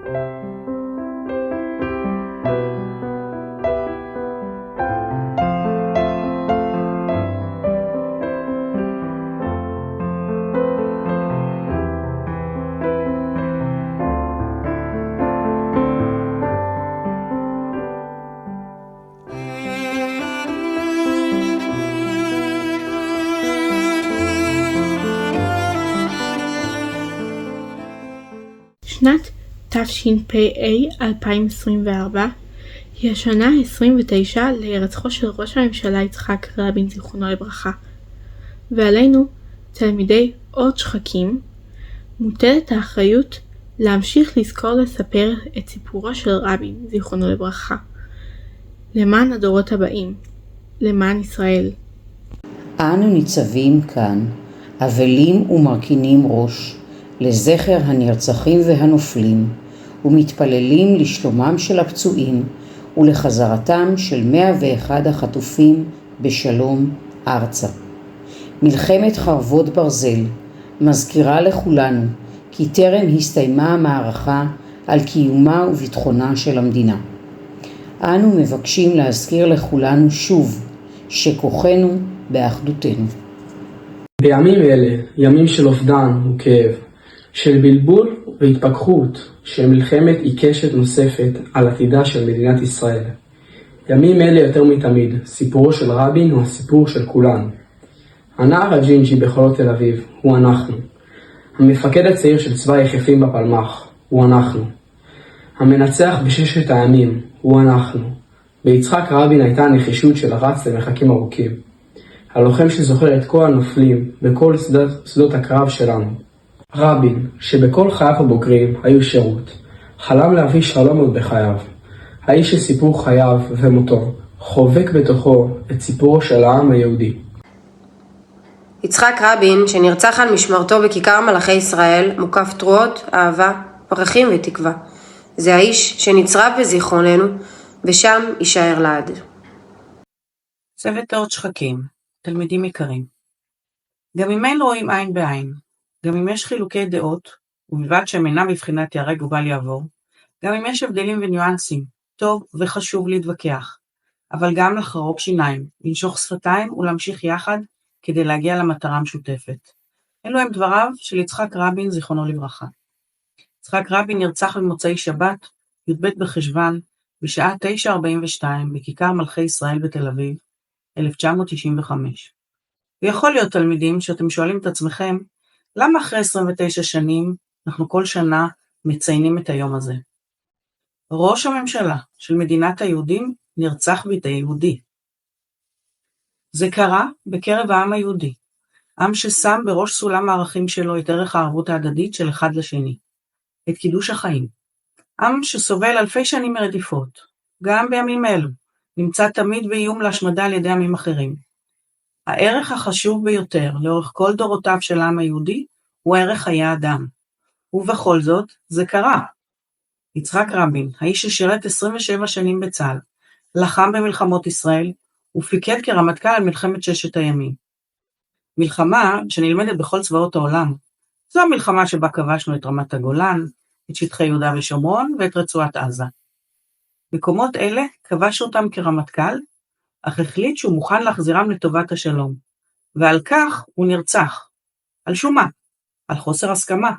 שנת תשפ"ה 2024 היא השנה ה-29 להירצחו של ראש הממשלה יצחק רבין זיכרונו לברכה, ועלינו, תלמידי עוד שחקים, מוטלת האחריות להמשיך לזכור לספר את סיפורו של רבין זיכרונו לברכה, למען הדורות הבאים, למען ישראל. אנו ניצבים כאן, אבלים ומרכינים ראש, לזכר הנרצחים והנופלים, ומתפללים לשלומם של הפצועים ולחזרתם של 101 החטופים בשלום ארצה. מלחמת חרבות ברזל מזכירה לכולנו כי טרם הסתיימה המערכה על קיומה וביטחונה של המדינה. אנו מבקשים להזכיר לכולנו שוב שכוחנו באחדותנו. בימים אלה, ימים של אובדן וכאב, של בלבול והתפכחות, של מלחמת עיקשת נוספת על עתידה של מדינת ישראל. ימים אלה יותר מתמיד, סיפורו של רבין הוא הסיפור של כולנו. הנער הג'ינג'י בחולות תל אביב הוא אנחנו. המפקד הצעיר של צבא יחפים בפלמ"ח הוא אנחנו. המנצח בששת הימים הוא אנחנו. ביצחק רבין הייתה הנחישות של הרץ למרחקים ארוכים. הלוחם שזוכר את כל הנופלים בכל שדות הקרב שלנו. רבין, שבכל חייו הבוגרים היו שירות, חלם להביא שלום עוד בחייו. האיש שסיפור חייו ומותו חובק בתוכו את סיפורו של העם היהודי. יצחק רבין, שנרצח על משמרתו בכיכר מלאכי ישראל, מוקף תרועות, אהבה, פרחים ותקווה. זה האיש שנצרב בזיכרוננו, ושם יישאר לעד. צוות עוד שחקים, תלמידים יקרים. גם אם אין רואים עין בעין, גם אם יש חילוקי דעות, ובלבד שהם אינם בבחינת יהרג ובל יעבור, גם אם יש הבדלים וניואנסים, טוב וחשוב להתווכח, אבל גם לחרוק שיניים, לנשוך שפתיים ולהמשיך יחד כדי להגיע למטרה המשותפת. אלו הם דבריו של יצחק רבין זיכרונו לברכה. יצחק רבין נרצח במוצאי שבת, י"ב בחשוון, בשעה 9:42 בכיכר מלכי ישראל בתל אביב, 1995. ויכול להיות תלמידים שאתם שואלים את עצמכם, למה אחרי 29 שנים אנחנו כל שנה מציינים את היום הזה? ראש הממשלה של מדינת היהודים נרצח בידי יהודי. זה קרה בקרב העם היהודי, עם ששם בראש סולם הערכים שלו את ערך הערבות ההדדית של אחד לשני, את קידוש החיים. עם שסובל אלפי שנים מרדיפות, גם בימים אלו, נמצא תמיד באיום להשמדה על ידי עמים אחרים. הערך החשוב ביותר לאורך כל דורותיו של העם היהודי הוא ערך חיי האדם. ובכל זאת, זה קרה. יצחק רבין, האיש ששירת 27 שנים בצה"ל, לחם במלחמות ישראל, ופיקד כרמטכ"ל על מלחמת ששת הימים. מלחמה שנלמדת בכל צבאות העולם. זו המלחמה שבה כבשנו את רמת הגולן, את שטחי יהודה ושומרון ואת רצועת עזה. מקומות אלה כבש אותם כרמטכ"ל, אך החליט שהוא מוכן להחזירם לטובת השלום. ועל כך הוא נרצח. על שום מה? על חוסר הסכמה.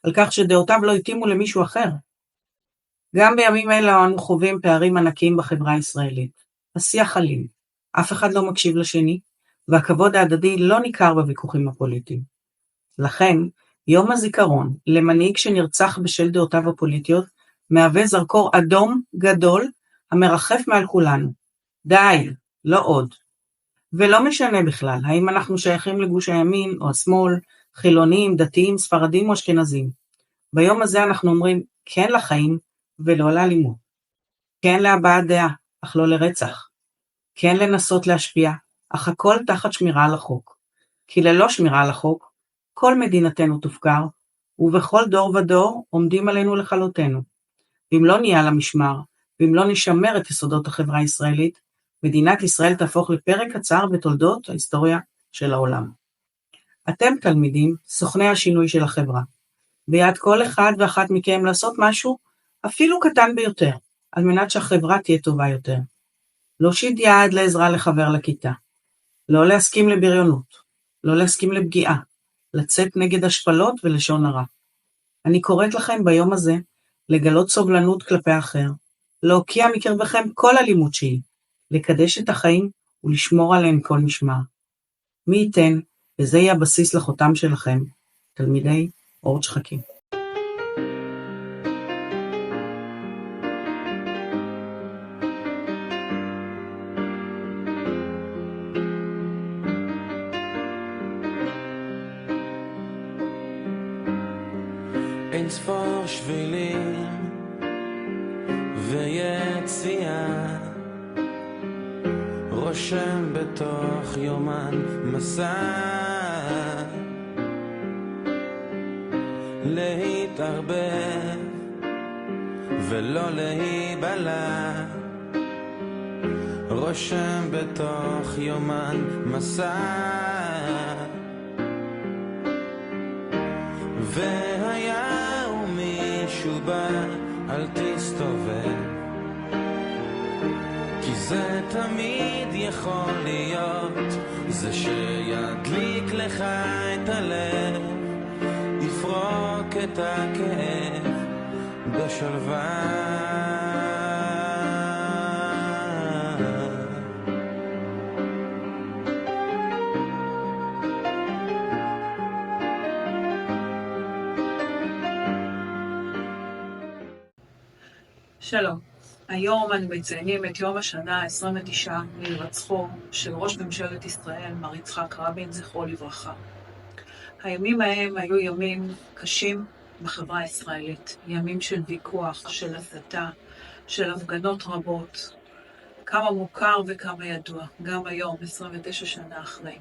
על כך שדעותיו לא התאימו למישהו אחר. גם בימים אלה אנו חווים פערים ענקיים בחברה הישראלית. השיח אלים. אף אחד לא מקשיב לשני, והכבוד ההדדי לא ניכר בוויכוחים הפוליטיים. לכן, יום הזיכרון למנהיג שנרצח בשל דעותיו הפוליטיות, מהווה זרקור אדום גדול המרחף מעל כולנו. די, לא עוד. ולא משנה בכלל, האם אנחנו שייכים לגוש הימין או השמאל, חילונים, דתיים, ספרדים או אשכנזים. ביום הזה אנחנו אומרים כן לחיים ולא לאלימות. כן להבעת דעה, אך לא לרצח. כן לנסות להשפיע, אך הכל תחת שמירה על החוק. כי ללא שמירה על החוק, כל מדינתנו תופקר, ובכל דור ודור עומדים עלינו לכלותנו. ואם לא נהיה על המשמר, ואם לא נשמר את יסודות החברה הישראלית, מדינת ישראל תהפוך לפרק קצר בתולדות ההיסטוריה של העולם. אתם תלמידים, סוכני השינוי של החברה. ביד כל אחד ואחת מכם לעשות משהו אפילו קטן ביותר, על מנת שהחברה תהיה טובה יותר. להושיט יד לעזרה לחבר לכיתה. לא להסכים לבריונות. לא להסכים לפגיעה. לצאת נגד השפלות ולשון הרע. אני קוראת לכם ביום הזה לגלות סובלנות כלפי האחר, להוקיע מקרבכם כל אלימות שהיא, לקדש את החיים ולשמור עליהם כל משמר. מי ייתן, וזה יהיה הבסיס לחותם שלכם, תלמידי אור שחקים. אין ספור שבילים ויציאה, רושם בתוך יומן מסע, להתערבב ולא להיבלע, רושם בתוך יומן מסע. והיה ומישהו בא, אל תסתובב, כי זה תמיד יכול להיות, זה שידליק לך את הלב, יפרוק את הכאב בשלווה. שלום, היום אנו מציינים את יום השנה ה-29 להירצחו של ראש ממשלת ישראל, מר יצחק רבין, זכרו לברכה. הימים ההם היו ימים קשים בחברה הישראלית, ימים של ויכוח, של הסתה, של הפגנות רבות, כמה מוכר וכמה ידוע, גם היום, 29 שנה אחרי.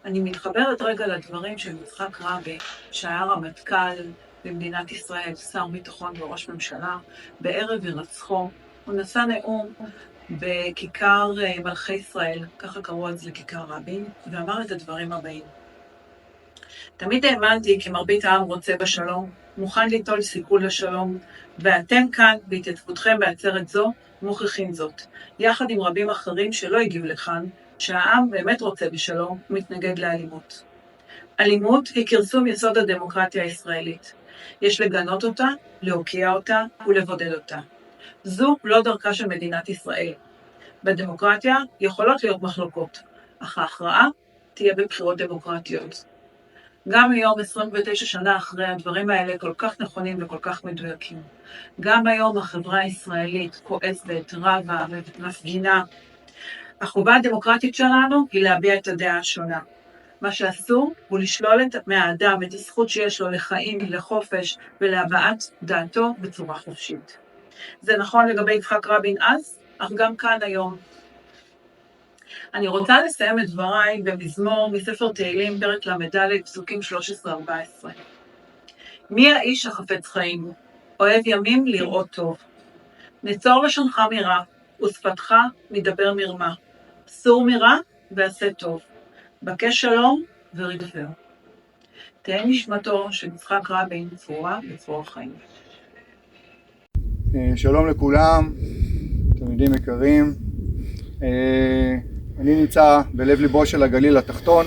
אני מתחברת רגע לדברים של יצחק רבין, שהיה רמטכ"ל במדינת ישראל, שר ביטחון וראש ממשלה, בערב הירצחו, הוא נשא נאום בכיכר מלכי ישראל, ככה קראו אז לכיכר רבין, ואמר את הדברים הבאים. תמיד האמנתי כי מרבית העם רוצה בשלום, מוכן ליטול סיכול לשלום, ואתם כאן בהתייצבותכם בעצרת זו מוכיחים זאת, יחד עם רבים אחרים שלא הגיעו לכאן, שהעם באמת רוצה בשלום ומתנגד לאלימות. אלימות היא כרסום יסוד הדמוקרטיה הישראלית. יש לגנות אותה, להוקיע אותה ולבודד אותה. זו לא דרכה של מדינת ישראל. בדמוקרטיה יכולות להיות מחלוקות, אך ההכרעה תהיה בבחירות דמוקרטיות. גם היום, 29 שנה אחרי, הדברים האלה כל כך נכונים וכל כך מדויקים. גם היום החברה הישראלית כועסת, רבה ומפגינה. החובה הדמוקרטית שלנו היא להביע את הדעה השונה. מה שאסור הוא לשלול מהאדם את הזכות שיש לו לחיים, לחופש ולהבעת דעתו בצורה חופשית. זה נכון לגבי יצחק רבין אז, אך גם כאן היום. אני רוצה לסיים את דבריי במזמור מספר תהילים, פרק ל"ד, פסוקים 13-14. מי האיש החפץ חיים, אוהב ימים לראות טוב. נצור לשונך מרע, ושפתך מדבר מרמה. סור מרע ועשה טוב. בקש שלום ורדפהו. תהא נשמתו של יצחק רבין צרורה בצרור החיים. שלום לכולם, תלמידים יקרים. אני נמצא בלב ליבו של הגליל התחתון,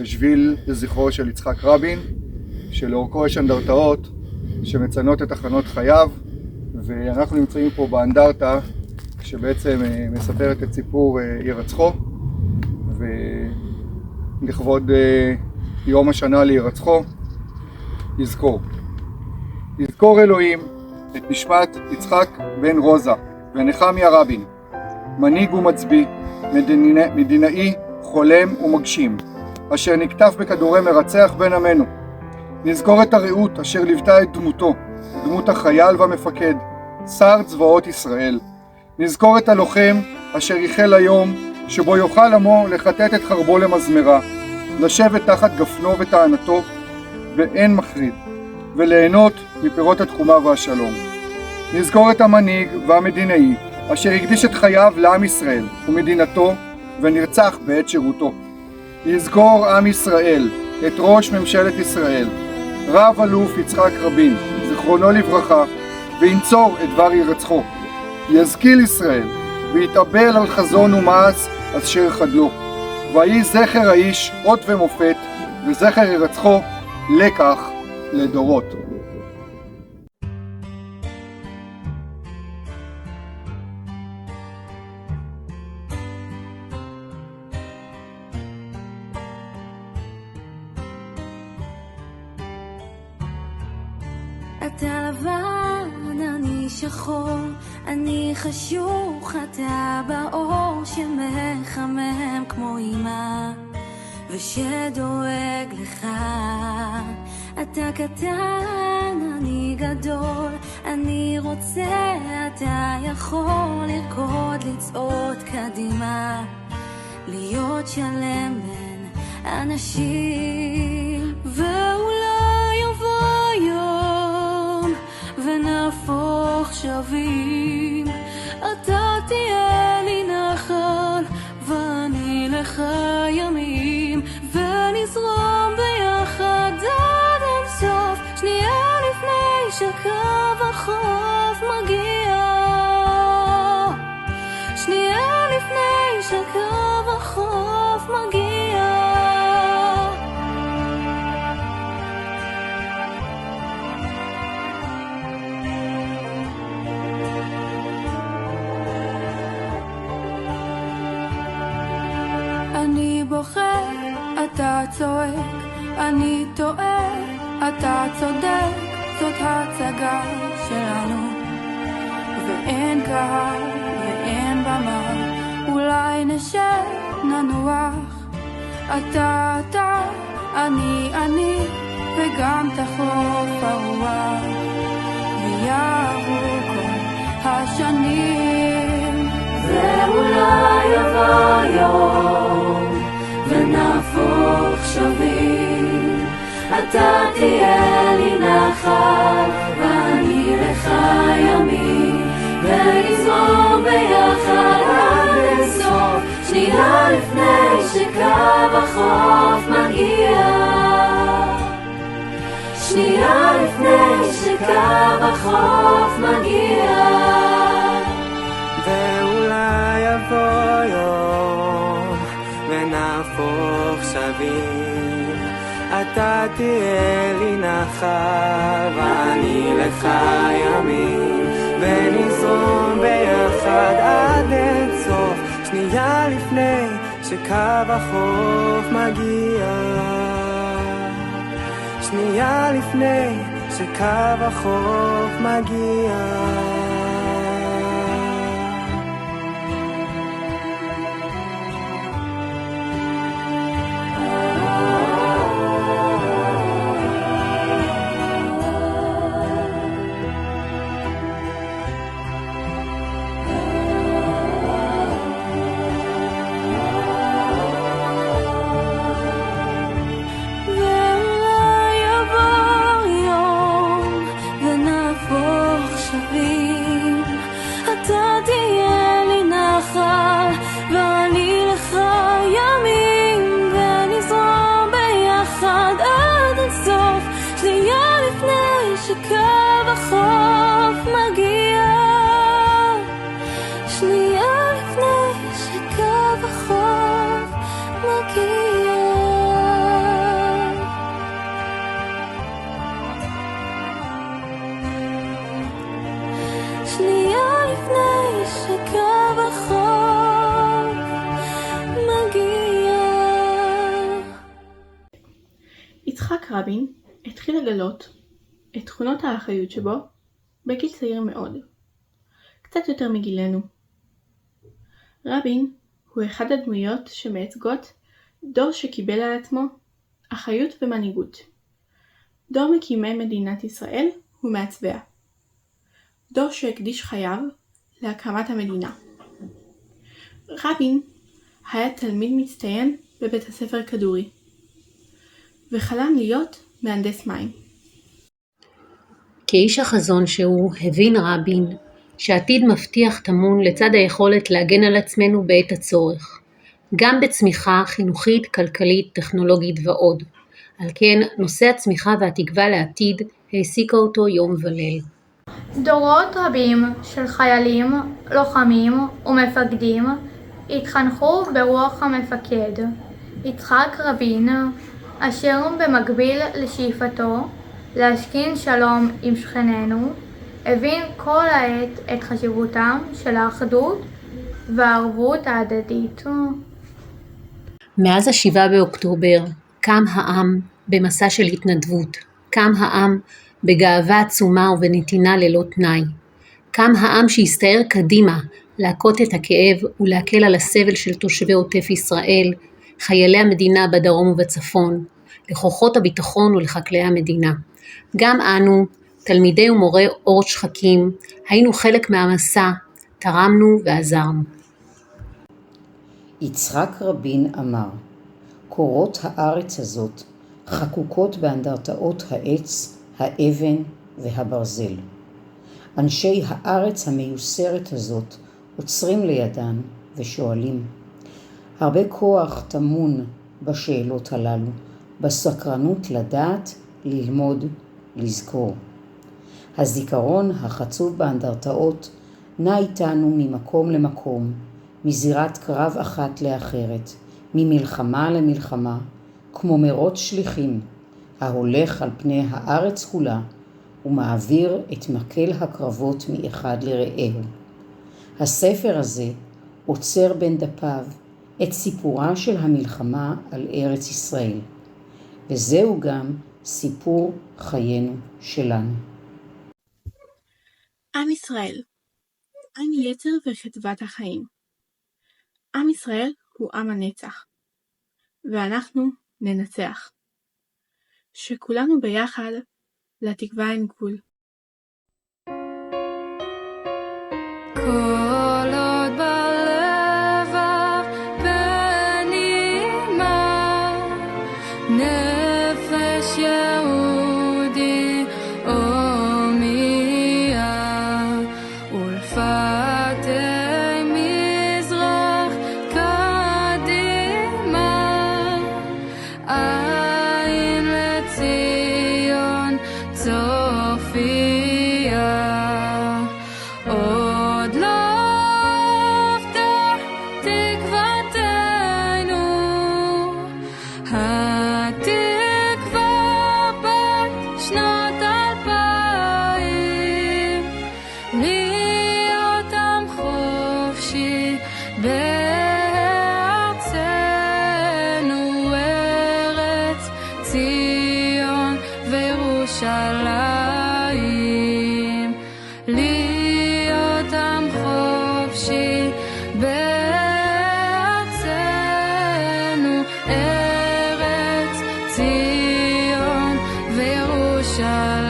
בשביל לזכרו של יצחק רבין, שלאורכו יש אנדרטאות שמציינות את תחנות חייו, ואנחנו נמצאים פה באנדרטה שבעצם מספרת את סיפור הירצחו, ולכבוד יום השנה להירצחו, יזכור אלוהים את נשמת יצחק בן רוזה ונחמיה רבין, מנהיג ומצביא, מדינאי, חולם ומגשים, אשר נקטף בכדורי מרצח בין עמנו. נזכור את הרעות אשר ליוותה את דמותו, דמות החייל והמפקד, שר צבאות ישראל. נזכור את הלוחם אשר ייחל היום שבו יוכל עמו לחטט את חרבו למזמרה, לשבת תחת גפנו וטענתו ואין מחריד, וליהנות מפירות התקומה והשלום. נזכור את המנהיג והמדינאי אשר הקדיש את חייו לעם ישראל ומדינתו ונרצח בעת שירותו. יזכור עם ישראל את ראש ממשלת ישראל, רב אלוף יצחק רבין, זכרונו לברכה, וינצור את דבר ירצחו. יזכיל ישראל, ויתאבל על חזון ומעש אשר חדלו. ויהי זכר האיש אות ומופת, וזכר ירצחו לקח לדורות. אתה לבן, אני שחור, אני חשוך, אתה באור שמחמם כמו אמא ושדואג לך. אתה קטן, אני גדול, אני רוצה, אתה יכול לרקוד, לצעוד קדימה, להיות שלם בין אנשים. ואולי יבוא יום ונהפוך שווים, אתה תהיה לי נחל ואני לך ימים, ונזרום ביחד עד אין סוף, שנייה לפני שקו החוף מגיע, שנייה לפני שקו החוף מגיע. אני בוכה, אתה צועק, אני טועה, אתה צודק, זאת הצגה שלנו, ואין קהל ואין במה, אולי נשב ננוח, אתה, אני, וגם תחוף הרוח, ויעברו כל השנים. ואולי יבוא יום ונהפוך שווים, אתה תהיה לי נחל ואני לך ימים, ונזרום ביחד עד אין סוף, שנייה לפני שקו החוף מגיע, שנייה לפני שקו החוף מגיע. ואולי יבוא יום ונהפוך שווים, אתה תהיה לי נחל ואני לך ימים, ונזרום ביחד עד אין סוף, שנייה לפני שקו החוף מגיע, שנייה לפני שקו החוף מגיע. יצחק רבין התחיל לגלות את תכונות האחריות שבו בגיל צעיר מאוד, קצת יותר מגילנו. רבין הוא אחד הדמויות שמייצגות דור שקיבל על עצמו אחריות ומנהיגות, דור מקימי מדינת ישראל ומעצביה, דור שהקדיש חייו להקמת המדינה. רבין היה תלמיד מצטיין בבית הספר כדורי, וחלם להיות מהנדס מים. כאיש החזון שהוא, הבין רבין שעתיד מבטיח טמון לצד היכולת להגן על עצמנו בעת הצורך, גם בצמיחה חינוכית, כלכלית, טכנולוגית ועוד. על כן, נושא הצמיחה והתקווה לעתיד העסיקה אותו יום וליל. דורות רבים של חיילים, לוחמים ומפקדים התחנכו ברוח המפקד, יצחק רבין, אשר במקביל לשאיפתו להשכין שלום עם שכנינו, הבין כל העת את חשיבותם של האחדות והערבות ההדדית. מאז 7 באוקטובר קם העם במסע של התנדבות, קם העם בגאווה עצומה ובנתינה ללא תנאי, קם העם שהסתער קדימה להכות את הכאב ולהקל על הסבל של תושבי עוטף ישראל, חיילי המדינה בדרום ובצפון, לכוחות הביטחון ולחקלאי המדינה. גם אנו, תלמידי ומורי אור שחקים, היינו חלק מהמסע, תרמנו ועזרנו. יצחק רבין אמר, קורות הארץ הזאת חקוקות באנדרטאות העץ, האבן והברזל. אנשי הארץ המיוסרת הזאת עוצרים לידן ושואלים. הרבה כוח טמון בשאלות הללו, בסקרנות לדעת, ללמוד, לזכור. הזיכרון החצוב באנדרטאות נע איתנו ממקום למקום, מזירת קרב אחת לאחרת, ממלחמה למלחמה, כמו מרוץ שליחים, ההולך על פני הארץ כולה, ומעביר את מקל הקרבות מאחד לרעהו. הספר הזה עוצר בין דפיו את סיפורה של המלחמה על ארץ ישראל, וזהו גם סיפור חיינו שלנו. עם ישראל, עם יצר וחדוות החיים. עם ישראל הוא עם הנצח, ואנחנו ננצח. שכולנו ביחד לתקווה אין גבול. כל עוד בלבב בנימה נפש יהודי הומייה ולפתי מזרח קדימה עין לציון צופיה עוד לא אבדה תקוותנו התקווה בת שנות 2000 להיות עם חופשי בארצנו ארץ ציון וירושלים להיות עם חופשי בארצנו ארץ ציון וירושלים.